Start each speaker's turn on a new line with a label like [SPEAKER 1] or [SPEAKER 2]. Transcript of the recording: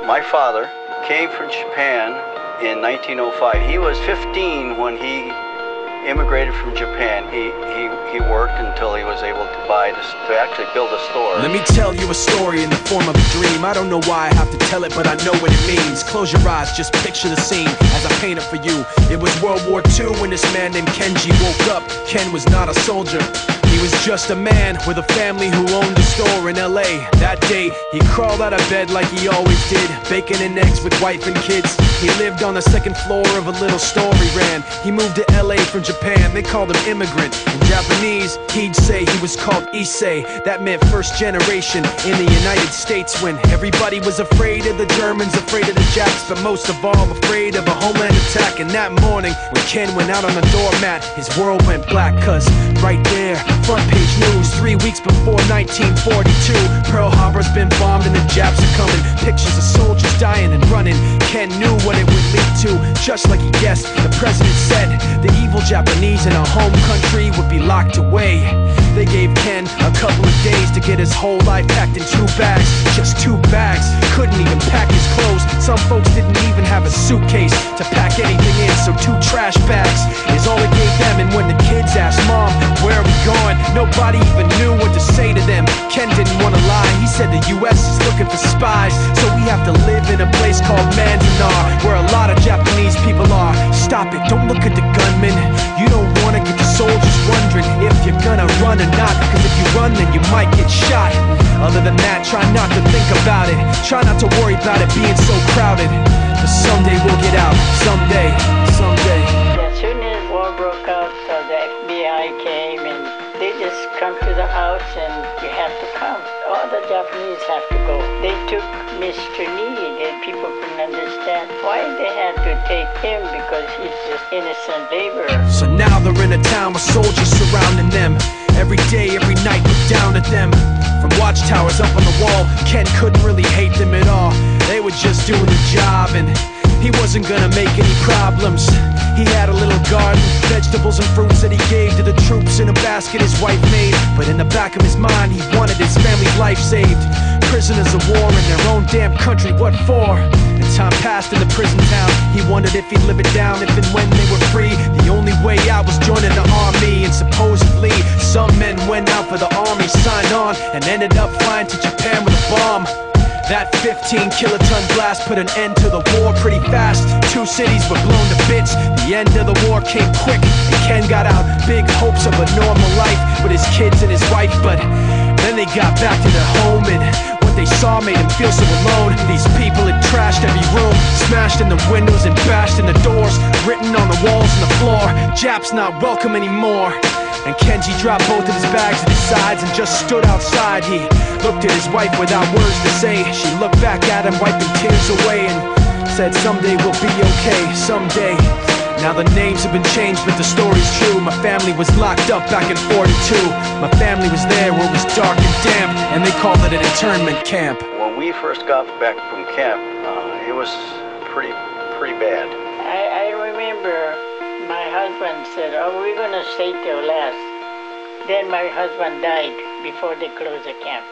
[SPEAKER 1] My father came from Japan in 1905. He was 15 when he immigrated from Japan. He worked until he was able to actually build a store.
[SPEAKER 2] Let me tell you a story in the form of a dream. I don't know why I have to tell it, but I know what it means. Close your eyes, just picture the scene as I paint it for you. It was World War II when this man named Kenji woke up. Ken was not a soldier. He was just a man with a family who owned a store in LA. That day, he crawled out of bed like he always did, bacon and eggs with wife and kids. He lived on the second floor of a little store he ran. He moved to LA from Japan, they called him immigrant. In Japanese, he'd say he was called Issei. That meant first generation in the United States, when everybody was afraid of the Germans, afraid of the Japs, but most of all afraid of a homeland attack. And that morning, when Ken went out on the doormat, his world went black, cause right there, front page news, 3 weeks before 1942, Pearl Harbor's been bombed and the Japs are coming. Pictures of soldiers dying and running. Ken knew what it would lead to, just like he guessed. The president said the evil Japanese in our home country would be locked away. They gave Ken a couple of days to get his whole life packed in 2 bags. Just 2 bags, couldn't even pack his clothes. Some folks didn't even have a suitcase to pack anything in, so 2 trash bags is all it gave them. And when the kids asked Mom, where are we going? Nobody even knew what to say to them. Ken didn't want to lie, he said the US is looking for spies, so we have to live in a place called Manzanar, where a lot of Japanese people are. Stop it, don't look at the gunmen. You don't want to get the soldiers wondering if you're gonna run or not, cause if you run then you might get shot. Other than that, try not to think about it. Try not to worry about it being so crowded, but someday we'll get out. Someday, someday.
[SPEAKER 3] As soon as war broke out, the FBI came and they just come to the house and you have to come. All the Japanese have to go. They took Mr. Need and people couldn't understand why they had to take him, because he's just innocent laborer.
[SPEAKER 2] So now they're in a town with soldiers surrounding them. Every day, every night, look down at them. From watchtowers up on the wall, Ken couldn't really hate them at all. They were just doing the job and he wasn't gonna make any problems. He had a little garden, vegetables and fruits that he gave to the troops in a basket his wife made. But in the back of his mind, he wanted his family's life saved. Prisoners of war in their own damn country, what for? And time passed in the prison town. He wondered if he'd live it down if and when they were free. The only way out was joining the army, and supposedly some men went out for the army, signed on, and ended up flying to Japan with a bomb. That 15-kiloton blast put an end to the war pretty fast. 2 cities were blown to bits. The end of the war came quick, and Ken got out. Big hopes of a normal life with his kids and his wife, but then they got back to their home, and what they saw made him feel so alone. These people had trashed every room, smashed in the windows and bashed in the doors, written on the walls and the floor, Japs not welcome anymore. And Kenji dropped both of his bags at his sides and just stood outside. He looked at his wife without words to say. She looked back at him, wiping tears away, and said, someday we'll be okay, someday. Now the names have been changed, but the story's true. My family was locked up back in '42. My family was there where it was dark and damp, and they called it an internment camp.
[SPEAKER 1] When we first got back from camp, it was pretty bad.
[SPEAKER 3] I remember my husband said, oh, we're gonna stay till last. Then my husband died before they closed the camp.